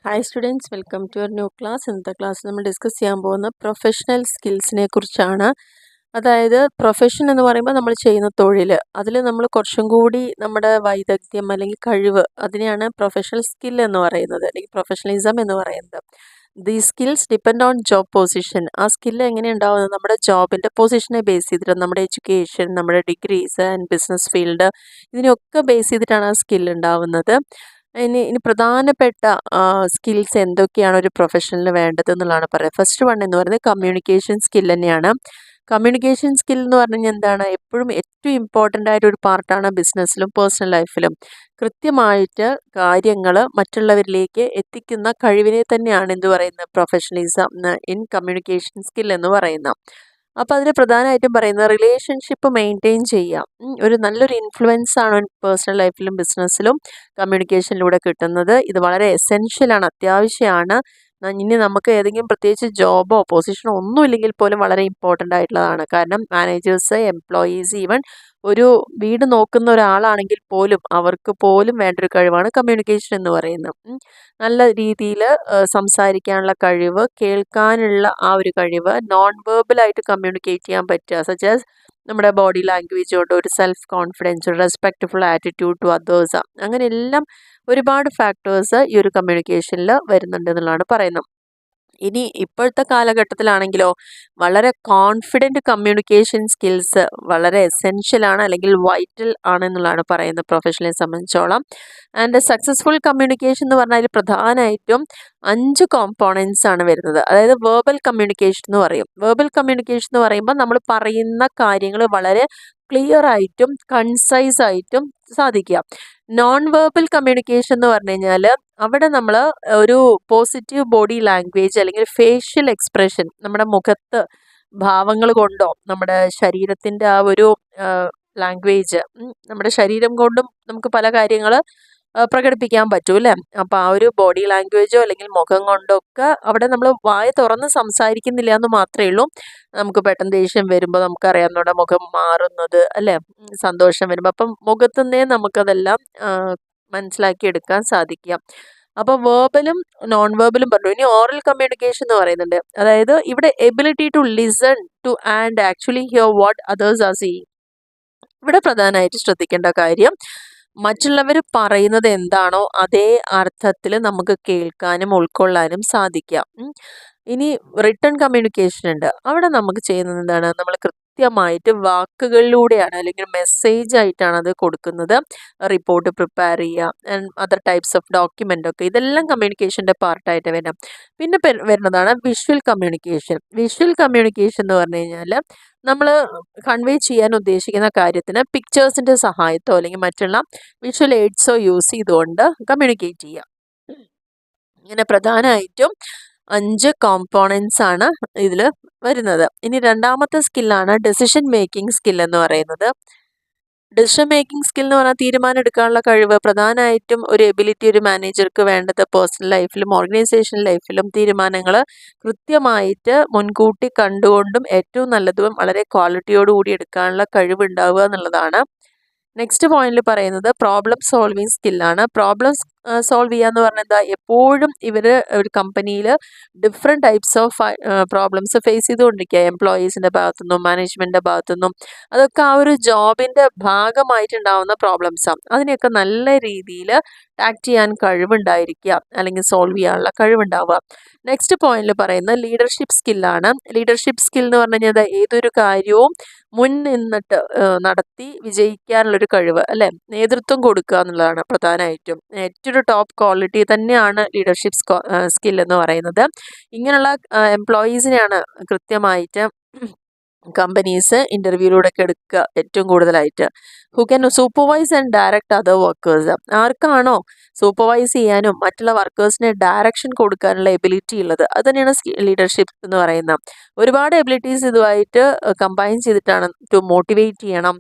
Hi students, welcome to your new class. ഇന്നത്തെ class നമ്മൾ discuss ചെയ്യാൻ പോകുന്ന പ്രൊഫഷണൽ സ്കിൽസിനെ കുറിച്ചാണ്. അതായത് പ്രൊഫഷൻ എന്ന് പറയുമ്പോൾ നമ്മൾ ചെയ്യുന്ന തൊഴിൽ, അതിൽ നമ്മൾ കുറച്ചും കൂടി നമ്മുടെ വൈദഗ്ധ്യം അല്ലെങ്കിൽ കഴിവ്, അതിനെയാണ് പ്രൊഫഷണൽ സ്കിൽ എന്ന് പറയുന്നത്, അല്ലെങ്കിൽ പ്രൊഫഷണലിസം എന്ന് പറയുന്നത്. The skills depend on job position. ആ സ്കില്ല് എങ്ങനെ ഉണ്ടാവുന്നത്? നമ്മുടെ ജോബിൻ്റെ പൊസിഷനെ ബേസ് ചെയ്തിട്ട്, നമ്മുടെ എഡ്യൂക്കേഷൻ, നമ്മുടെ ഡിഗ്രീസ് ആൻഡ് ബിസിനസ് ഫീൽഡ്, ഇതിനൊക്കെ ബേസ് ചെയ്തിട്ടാണ് ആ സ്കില്ല് ഉണ്ടാവുന്നത്. ഇനി പ്രധാനപ്പെട്ട സ്കിൽസ് എന്തൊക്കെയാണ് ഒരു പ്രൊഫഷണലിന് വേണ്ടത് എന്നുള്ളതാണ് പറയുന്നത്. ഫസ്റ്റ് വൺ എന്ന് പറയുന്നത് കമ്മ്യൂണിക്കേഷൻ സ്കിൽ തന്നെയാണ്. കമ്മ്യൂണിക്കേഷൻ സ്കിൽ എന്ന് പറഞ്ഞു കഴിഞ്ഞാൽ എന്താണ്? എപ്പോഴും ഏറ്റവും ഇമ്പോർട്ടൻ്റ് ആയിട്ട് ഒരു പാർട്ടാണ് ബിസിനസ്സിലും പേഴ്സണൽ ലൈഫിലും. കൃത്യമായിട്ട് കാര്യങ്ങൾ മറ്റുള്ളവരിലേക്ക് എത്തിക്കുന്ന കഴിവിനെ തന്നെയാണ് എന്ത് പറയുന്നത്? പ്രൊഫഷണലിസം ഇൻ കമ്മ്യൂണിക്കേഷൻ സ്കിൽ എന്ന് പറയുന്നത്. അപ്പോൾ അതിൽ പ്രധാനമായിട്ടും പറയുന്നത് റിലേഷൻഷിപ്പ് മെയിൻറ്റെയിൻ ചെയ്യാം. ഒരു നല്ലൊരു ഇൻഫ്ലുവൻസ് ആണ് പേഴ്സണൽ ലൈഫിലും ബിസിനസ്സിലും കമ്മ്യൂണിക്കേഷനിലൂടെ കിട്ടുന്നത്. ഇത് വളരെ എസെൻഷ്യലാണ്, അത്യാവശ്യമാണ്. ഇനി നമുക്ക് ഏതെങ്കിലും പ്രത്യേകിച്ച് ജോബോ പൊസിഷനോ ഒന്നും ഇല്ലെങ്കിൽ പോലും വളരെ ഇമ്പോർട്ടൻ്റ് ആയിട്ടുള്ളതാണ്. കാരണം മാനേജേഴ്സ്, എംപ്ലോയീസ്, ഈവൻ ഒരു വീട് നോക്കുന്ന ഒരാളാണെങ്കിൽ പോലും അവർക്ക് പോലും വേണ്ടൊരു കഴിവാണ് കമ്മ്യൂണിക്കേഷൻ എന്ന് പറയുന്നത്. നല്ല രീതിയിൽ സംസാരിക്കാനുള്ള കഴിവ്, കേൾക്കാനുള്ള ആ ഒരു കഴിവ്, നോൺ വെർബലായിട്ട് കമ്മ്യൂണിക്കേറ്റ് ചെയ്യാൻ പറ്റുക, സച്ച് ആസ് നമ്മുടെ ബോഡി ലാംഗ്വേജ് കൊണ്ട് ഒരു self confidence, respectful attitude to others, അങ്ങനെ എല്ലാം ഒരുപാട് ഫാക്ടേഴ്സ് ഈ ഒരു കമ്മ്യൂണിക്കേഷനിൽ വരുന്നുണ്ട് എന്നുള്ളതാണ് പറയുന്നത്. ഇനി ഇപ്പോഴത്തെ കാലഘട്ടത്തിലാണെങ്കിലോ വളരെ കോൺഫിഡൻറ്റ് കമ്മ്യൂണിക്കേഷൻ സ്കിൽസ് വളരെ എസെൻഷ്യലാണ്, അല്ലെങ്കിൽ വൈറ്റൽ ആണ് എന്നുള്ളതാണ് പറയുന്നത് പ്രൊഫഷണലിനെ സംബന്ധിച്ചോളം. ആൻഡ് സക്സസ്ഫുൾ കമ്മ്യൂണിക്കേഷൻ എന്ന് പറഞ്ഞാൽ പ്രധാനമായിട്ടും 5 കോമ്പോണൻസ് ആണ് വരുന്നത്. അതായത് വേർബൽ കമ്മ്യൂണിക്കേഷൻ എന്ന് പറയും. വേർബൽ കമ്മ്യൂണിക്കേഷൻ എന്ന് പറയുമ്പോൾ നമ്മൾ പറയുന്ന കാര്യങ്ങൾ വളരെ ക്ലിയർ ആയിട്ടും കൺസൈസ് ആയിട്ടും സാധിക്കുക. നോൺ വെർബൽ കമ്മ്യൂണിക്കേഷൻ എന്ന് പറഞ്ഞു കഴിഞ്ഞാൽ അവിടെ നമ്മൾ ഒരു പോസിറ്റീവ് ബോഡി ലാംഗ്വേജ് അല്ലെങ്കിൽ ഫേഷ്യൽ എക്സ്പ്രഷൻ, നമ്മുടെ മുഖത്ത് ഭാവങ്ങൾ കൊണ്ടോ നമ്മുടെ ശരീരത്തിൻ്റെ ആ ഒരു ലാംഗ്വേജ്, നമ്മുടെ ശരീരം കൊണ്ടും നമുക്ക് പല കാര്യങ്ങൾ പ്രകടിപ്പിക്കാൻ പറ്റും അല്ലേ? അപ്പോൾ ആ ഒരു ബോഡി ലാംഗ്വേജോ അല്ലെങ്കിൽ മുഖം കൊണ്ടൊക്കെ അവിടെ നമ്മൾ വായ തുറന്ന് സംസാരിക്കുന്നില്ല എന്ന് മാത്രമേ ഉള്ളൂ. നമുക്ക് പെട്ടെന്ന് ദേഷ്യം വരുമ്പോൾ നമുക്കറിയാം നമ്മുടെ മുഖം മാറുന്നത് അല്ലേ? സന്തോഷം വരുമ്പോൾ അപ്പം മുഖത്തുനിന്നേ നമുക്കതെല്ലാം മനസ്സിലാക്കി എടുക്കാൻ സാധിക്കുക. അപ്പോൾ വേർബലും നോൺ വേർബലും പറഞ്ഞു. ഇനി ഓറൽ കമ്മ്യൂണിക്കേഷൻ എന്ന് പറയുന്നുണ്ട്. അതായത് ഇവിടെ ability to listen to and actually hear what others are saying. ഇവിടെ പ്രധാനമായിട്ട് ശ്രദ്ധിക്കേണ്ട കാര്യം, മറ്റുള്ളവർ പറയുന്നത് എന്താണോ അതേ അർത്ഥത്തിൽ നമുക്ക് കേൾക്കാനും ഉൾക്കൊള്ളാനും സാധിക്കാം. ഇനി റിട്ടേൺ കമ്മ്യൂണിക്കേഷൻ ഉണ്ട്. അവിടെ നമുക്ക് ചെയ്യുന്നത് എന്താണ്? നമ്മൾ കൃത്യമായിട്ട് വാക്കുകളിലൂടെയാണ് അല്ലെങ്കിൽ മെസ്സേജ് ആയിട്ടാണ് അത് കൊടുക്കുന്നത്. റിപ്പോർട്ട് പ്രിപ്പയർ ചെയ്യുക and other types of document ഒക്കെ, ഇതെല്ലാം കമ്മ്യൂണിക്കേഷൻ്റെ പാർട്ടായിട്ട് വരാം. പിന്നെ വരുന്നതാണ് വിഷ്വൽ കമ്മ്യൂണിക്കേഷൻ. വിഷ്വൽ കമ്മ്യൂണിക്കേഷൻ എന്ന് പറഞ്ഞു കഴിഞ്ഞാൽ നമ്മൾ കൺവേ ചെയ്യാൻ ഉദ്ദേശിക്കുന്ന കാര്യത്തിന് പിക്ചേഴ്സിൻ്റെ സഹായത്തോ അല്ലെങ്കിൽ മറ്റുള്ള വിഷ്വൽ എയ്ഡ്സോ യൂസ് ചെയ്തുകൊണ്ട് കമ്മ്യൂണിക്കേറ്റ് ചെയ്യുക. ഇങ്ങനെ പ്രധാനമായിട്ടും 5 കോമ്പോണൻസ് ആണ് ഇതിൽ വരുന്നത്. ഇനി രണ്ടാമത്തെ സ്കില്ലാണ് ഡെസിഷൻ മേക്കിംഗ് സ്കിൽ എന്ന് പറയുന്നത്. ഡെസിഷൻ മേക്കിംഗ് സ്കിൽ എന്ന് പറഞ്ഞാൽ തീരുമാനം എടുക്കാനുള്ള കഴിവ്. പ്രധാനമായിട്ടും ഒരു എബിലിറ്റി ഒരു മാനേജർക്ക് വേണ്ടത് പേഴ്സണൽ ലൈഫിലും ഓർഗനൈസേഷൻ ലൈഫിലും തീരുമാനങ്ങൾ കൃത്യമായിട്ട് മുൻകൂട്ടി കണ്ടുകൊണ്ടും ഏറ്റവും നല്ലതും വളരെ ക്വാളിറ്റിയോടുകൂടി എടുക്കാനുള്ള കഴിവ് ഉണ്ടാവുക എന്നുള്ളതാണ്. നെക്സ്റ്റ് പോയിന്റിൽ പറയുന്നത് പ്രോബ്ലം സോൾവിങ് സ്കില്ലാണ്. പ്രോബ്ലം സോൾവ് ചെയ്യുക എന്ന് പറഞ്ഞാൽ എന്താ? എപ്പോഴും ഇവർ ഒരു കമ്പനിയിൽ different types of problems face ചെയ്തുകൊണ്ടിരിക്കുക. എംപ്ലോയീസിൻ്റെ ഭാഗത്തുനിന്നും മാനേജ്മെൻറ്റിൻ്റെ ഭാഗത്തുനിന്നും, അതൊക്കെ ആ ഒരു ജോബിൻ്റെ ഭാഗമായിട്ടുണ്ടാവുന്ന പ്രോബ്ലംസാണ്. അതിനെയൊക്കെ നല്ല രീതിയിൽ ടാക്ട് ചെയ്യാൻ കഴിവുണ്ടായിരിക്കുക, അല്ലെങ്കിൽ സോൾവ് ചെയ്യാനുള്ള കഴിവുണ്ടാവുക. നെക്സ്റ്റ് പോയിന്റിൽ പറയുന്നത് ലീഡർഷിപ്പ് സ്കില്ലാണ്. ലീഡർഷിപ്പ് സ്കിൽ എന്ന് പറഞ്ഞു കഴിഞ്ഞാൽ ഏതൊരു കാര്യവും മുൻ നിന്നിട്ട് നടത്തി വിജയിക്കാനുള്ളൊരു കഴിവ് അല്ലേ? നേതൃത്വം കൊടുക്കുക എന്നുള്ളതാണ് പ്രധാനമായിട്ടും. ഏറ്റവും ടോപ്പ് ക്വാളിറ്റി തന്നെയാണ് ലീഡർഷിപ്പ് സ്കിൽ എന്ന് പറയുന്നത്. ഇങ്ങനെയുള്ള എംപ്ലോയീസിനെയാണ് കൃത്യമായിട്ട് കമ്പനീസ് ഇൻ്റർവ്യൂയിലൂടെയൊക്കെ എടുക്കുക ഏറ്റവും കൂടുതലായിട്ട്. Who can supervise and direct other workers. ആർക്കാണോ സൂപ്പർവൈസ് ചെയ്യാനും മറ്റുള്ള വർക്കേഴ്സിന് ഡയറക്ഷൻ കൊടുക്കാനുള്ള എബിലിറ്റി ഉള്ളത്, അത് തന്നെയാണ് ലീഡർഷിപ്പ് എന്ന് പറയുന്നത്. ഒരുപാട് എബിലിറ്റീസ് ഇതുമായിട്ട് കമ്പൈൻ ചെയ്തിട്ടാണ്. ടു മോട്ടിവേറ്റ് ചെയ്യണം,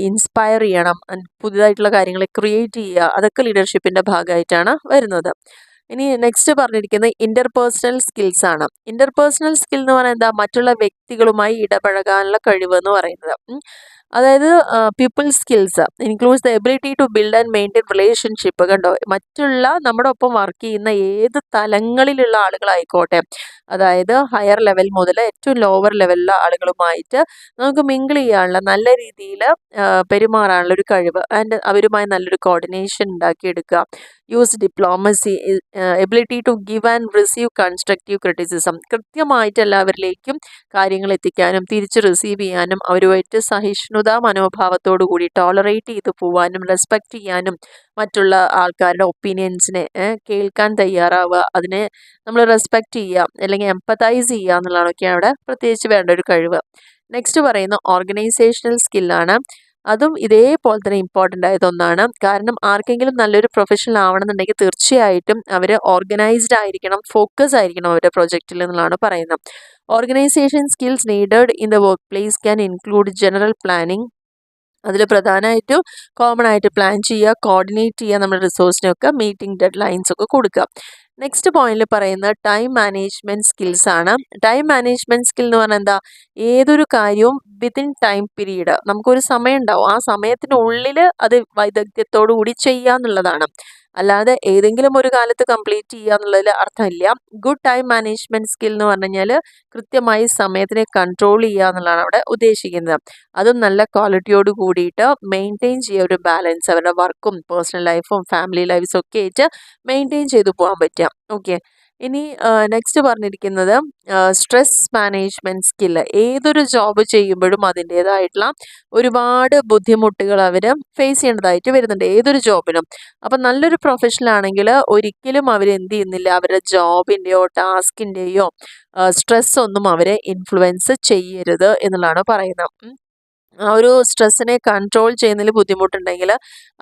ഇൻസ്പയർ ചെയ്യണം, പുതിയതായിട്ടുള്ള കാര്യങ്ങൾ ക്രിയേറ്റ് ചെയ്യുക, അതൊക്കെ ലീഡർഷിപ്പിൻ്റെ ഭാഗമായിട്ടാണ് വരുന്നത്. ഇനി നെക്സ്റ്റ് പറഞ്ഞിരിക്കുന്നത് ഇൻ്റർപേഴ്സണൽ സ്കിൽസ് ആണ്. ഇൻ്റർപേഴ്സണൽ സ്കിൽ എന്ന് പറയുന്നത് എന്താ? മറ്റുള്ള വ്യക്തികളുമായി ഇടപഴകാനുള്ള കഴിവ് എന്ന് പറയുന്നത്. അതായത് people skills includes the ability to build and maintain relationship. കണ്ടോ, മറ്റുള്ള നമ്മുടെ ഒപ്പം വർക്ക് ചെയ്യുന്ന ഏത് തലങ്ങളിലുള്ള ആളുകളായിക്കോട്ടെ, അതായത് ഹയർ ലെവൽ മുതൽ ഏറ്റവും ലോവർ ലെവലിലുള്ള ആളുകളുമായിട്ട് നമുക്ക് മിങ്കിൾ ചെയ്യാനുള്ള, നല്ല രീതിയിൽ പെരുമാറാനുള്ള ഒരു കഴിവ് ആൻഡ് അവരുമായി നല്ലൊരു കോർഡിനേഷൻ ഉണ്ടാക്കിയെടുക്കുക. Use diplomacy, ability to give and receive constructive criticism. കൃത്യമായിട്ട് എല്ലാവരിലേക്കും കാര്യങ്ങൾ എത്തിക്കാനും തിരിച്ച് റിസീവ് ചെയ്യാനും അവരുമായിട്ട് സഹിഷ്ണുതാ മനോഭാവത്തോടു കൂടി ടോളറേറ്റ് ചെയ്ത് പോവാനും റെസ്പെക്റ്റ് ചെയ്യാനും മറ്റുള്ള ആൾക്കാരുടെ ഒപ്പീനിയൻസിനെ കേൾക്കാൻ തയ്യാറാവുക, അതിനെ നമ്മൾ റെസ്പെക്റ്റ് ചെയ്യുക അല്ലെങ്കിൽ എംപതൈസ് ചെയ്യുക എന്നുള്ളതൊക്കെയാണ് അവിടെ പ്രത്യേകിച്ച് വേണ്ട ഒരു കഴിവ്. നെക്സ്റ്റ് പറയുന്ന ഓർഗനൈസേഷണൽ സ്കില്ലാണ്. അതും ഇതേപോലെ തന്നെ ഇമ്പോർട്ടൻ്റ് ആയതൊന്നാണ്. കാരണം ആർക്കെങ്കിലും നല്ലൊരു പ്രൊഫഷണൽ ആവണമെന്നുണ്ടെങ്കിൽ തീർച്ചയായിട്ടും അവർ ഓർഗനൈസ്ഡ് ആയിരിക്കണം, ഫോക്കസ് ആയിരിക്കണം അവരുടെ പ്രൊജക്റ്റിൽ എന്നുള്ളതാണ് പറയുന്നത്. Organisation skills needed in the work place can include general planning. അതിൽ പ്രധാനമായിട്ടും കോമൺ ആയിട്ട് പ്ലാൻ ചെയ്യുക, കോർഡിനേറ്റ് ചെയ്യുക, നമ്മുടെ റിസോഴ്സിനൊക്കെ മീറ്റിംഗ് ഡെഡ് ലൈൻസ് ഒക്കെ കൊടുക്കുക. നെക്സ്റ്റ് പോയിന്റിൽ പറയുന്നത് ടൈം മാനേജ്മെൻറ്റ് സ്കിൽസ് ആണ്. ടൈം മാനേജ്മെൻറ്റ് സ്കിൽ എന്ന് പറഞ്ഞാൽ എന്താ, ഏതൊരു കാര്യവും വിത്തിൻ ടൈം പീരീഡ്, നമുക്കൊരു സമയം ഉണ്ടാവും, ആ സമയത്തിനുള്ളിൽ അത് വൈദഗ്ധ്യത്തോടു കൂടി ചെയ്യുക എന്നുള്ളതാണ്. അല്ലാതെ ഏതെങ്കിലും ഒരു കാലത്ത് കംപ്ലീറ്റ് ചെയ്യുക എന്നുള്ളതിൽ അർത്ഥമില്ല. ഗുഡ് ടൈം മാനേജ്മെൻറ്റ് സ്കിൽ എന്ന് പറഞ്ഞു കഴിഞ്ഞാൽ കൃത്യമായി സമയത്തിനെ കൺട്രോൾ ചെയ്യുക എന്നുള്ളതാണ് അവിടെ ഉദ്ദേശിക്കുന്നത്. അതും നല്ല ക്വാളിറ്റിയോട് കൂടിയിട്ട് മെയിൻറ്റെയിൻ ചെയ്യുക, ഒരു ബാലൻസ് അവരുടെ വർക്കും പേഴ്സണൽ ലൈഫും ഫാമിലി ലൈഫ്സും ഒക്കെ ആയിട്ട് മെയിൻറ്റെയിൻ ചെയ്തു പോകാൻ പറ്റുക. ഓക്കെ, ഇനി നെക്സ്റ്റ് പറഞ്ഞിരിക്കുന്നത് സ്ട്രെസ് മാനേജ്മെൻറ്റ് സ്കില്ല്. ഏതൊരു ജോബ് ചെയ്യുമ്പോഴും അതിൻ്റേതായിട്ടുള്ള ഒരുപാട് ബുദ്ധിമുട്ടുകൾ അവർ ഫേസ് ചെയ്യേണ്ടതായിട്ട് വരുന്നുണ്ട് ഏതൊരു ജോബിനും. അപ്പം നല്ലൊരു പ്രൊഫഷണൽ ആണെങ്കിൽ ഒരിക്കലും അവർ എന്ത് ചെയ്യുന്നില്ല, അവരുടെ ജോബിൻ്റെയോ ടാസ്കിൻ്റെയോ സ്ട്രെസ് ഒന്നും അവരെ ഇൻഫ്ലുവൻസ് ചെയ്യരുത് എന്നുള്ളതാണ് പറയുന്നത്. ആ ഒരു സ്ട്രെസ്സിനെ കൺട്രോൾ ചെയ്യുന്നതിൽ ബുദ്ധിമുട്ടുണ്ടെങ്കിൽ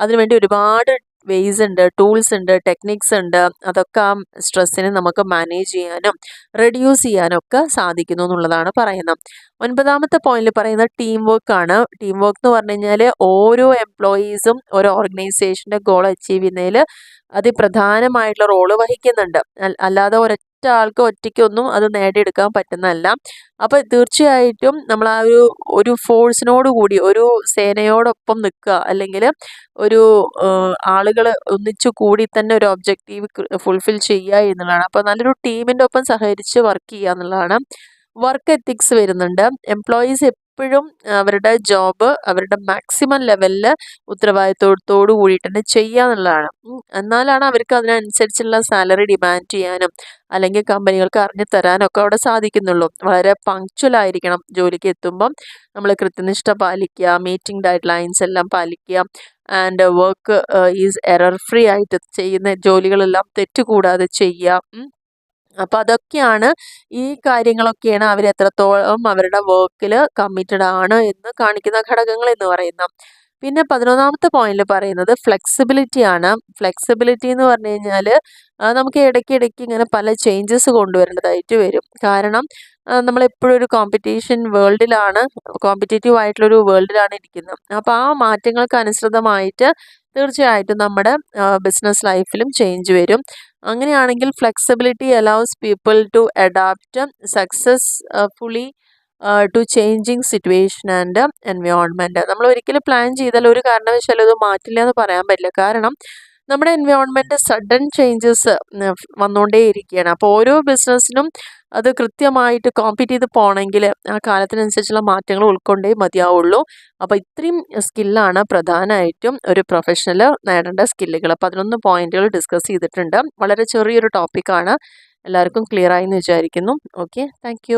അതിനുവേണ്ടി ഒരുപാട് വേയ്സ് ഉണ്ട്, ടൂൾസ് ഉണ്ട്, ടെക്നിക്സ് ഉണ്ട്. അതൊക്കെ ആ സ്ട്രെസ്സിനെ നമുക്ക് മാനേജ് ചെയ്യാനും റെഡ്യൂസ് ചെയ്യാനും ഒക്കെ സാധിക്കുന്നു എന്നുള്ളതാണ് പറയുന്നത്. 9ാമത്തെ പോയിന്റിൽ പറയുന്നത് ടീം വർക്ക് ആണ്. ടീം വർക്ക് എന്ന് പറഞ്ഞു കഴിഞ്ഞാൽ ഓരോ എംപ്ലോയീസും ഒരു ഓർഗനൈസേഷൻ്റെ ഗോൾ അച്ചീവ് ചെയ്യുന്നതിൽ അതിപ്രധാനമായിട്ടുള്ള റോള് വഹിക്കുന്നുണ്ട്. അല്ലാതെ ഒരൊറ്റ ആൾക്ക് ഒറ്റയ്ക്കൊന്നും അത് നേടിയെടുക്കാൻ പറ്റുന്നതല്ല. അപ്പോൾ തീർച്ചയായിട്ടും നമ്മൾ ആ ഒരു ഫോഴ്സിനോട് കൂടി ഒരു സേനയോടൊപ്പം നിൽക്കുക, അല്ലെങ്കിൽ ഒരു ആളുകൾ ഒന്നിച്ചു കൂടി തന്നെ ഒരു ഒബ്ജക്റ്റീവ് ഫുൾഫിൽ ചെയ്യുക എന്നുള്ളതാണ്. അപ്പോൾ നല്ലൊരു ടീമിൻ്റെ ഒപ്പം സഹകരിച്ച് വർക്ക് ചെയ്യുക എന്നുള്ളതാണ്. വർക്ക് എത്തിക്സ് വരുന്നുണ്ട്. എംപ്ലോയീസ് എപ്പോഴും അവരുടെ ജോബ് അവരുടെ മാക്സിമം ലെവലിൽ ഉത്തരവാദിത്വത്തോടു കൂടിയിട്ട് തന്നെ ചെയ്യുക എന്നുള്ളതാണ്. എന്നാലാണ് അവർക്ക് അതിനനുസരിച്ചുള്ള സാലറി ഡിമാൻഡ് ചെയ്യാനും അല്ലെങ്കിൽ കമ്പനികൾക്ക് അറിഞ്ഞു തരാനൊക്കെ അവിടെ സാധിക്കുന്നുള്ളൂ. വളരെ പങ്ക്ച്വൽ ആയിരിക്കണം ജോലിക്ക് എത്തുമ്പം. നമ്മൾ കൃത്യനിഷ്ഠ പാലിക്കുക, മീറ്റിംഗ് ഡെഡ് ലൈൻസ് എല്ലാം പാലിക്കുക, and work is error free ആയിട്ട് ചെയ്യുന്ന ജോലികളെല്ലാം തെറ്റുകൂടാതെ ചെയ്യുക. അപ്പോൾ അതൊക്കെയാണ്, ഈ കാര്യങ്ങളൊക്കെയാണ് അവർ എത്രത്തോളം അവരുടെ വർക്കിൽ കമ്മിറ്റഡ് ആണ് എന്ന് കാണിക്കുന്ന ഘടകങ്ങൾ എന്ന് പറയുന്നത്. പിന്നെ 11ാമത്തെ പോയിന്റിൽ പറയുന്നത് ഫ്ലെക്സിബിലിറ്റി ആണ്. ഫ്ലെക്സിബിലിറ്റി എന്ന് പറഞ്ഞു കഴിഞ്ഞാൽ നമുക്ക് ഇടയ്ക്കിടയ്ക്ക് ഇങ്ങനെ പല ചേഞ്ചസ് കൊണ്ടുവരേണ്ടതായിട്ട് വരും. കാരണം നമ്മളെപ്പോഴും ഒരു കോമ്പറ്റേറ്റീവ് ആയിട്ടുള്ളൊരു വേൾഡിലാണ് ഇരിക്കുന്നത്. അപ്പോൾ ആ മാറ്റങ്ങൾക്ക് അനുസൃതമായിട്ട് തീർച്ചയായിട്ടും നമ്മുടെ ബിസിനസ് ലൈഫിലും ചേഞ്ച് വരും. അങ്ങനെയാണെങ്കിൽ flexibility allows people to adapt successfully to changing situation and environment. നമ്മൾ ഒരിക്കലും പ്ലാൻ ചെയ്താൽ ഒരു കാരണവശാലും അത് മാറ്റില്ല എന്ന് പറയാൻ പറ്റില്ല. കാരണം നമ്മുടെ എൻവയോൺമെൻറ്റ് സഡൻ ചേഞ്ചസ് വന്നുകൊണ്ടേയിരിക്കുകയാണ്. അപ്പോൾ ഓരോ ബിസിനസ്സിനും അത് കൃത്യമായിട്ട് കോമ്പീറ്റ് ചെയ്ത് പോകണമെങ്കിൽ ആ കാലത്തിനനുസരിച്ചുള്ള മാറ്റങ്ങൾ ഉൾക്കൊണ്ടേ മതിയാവുള്ളൂ. അപ്പോൾ ഇത്രയും സ്കില്ലാണ് പ്രധാനമായിട്ടും ഒരു പ്രൊഫഷണൽ നേടേണ്ട സ്കില്ലുകൾ. 11 പോയിന്റുകൾ ഡിസ്കസ് ചെയ്തിട്ടുണ്ട്. വളരെ ചെറിയൊരു ടോപ്പിക്കാണ്, എല്ലാവർക്കും ക്ലിയർ ആയി എന്ന് വിചാരിക്കുന്നു. Okay, thank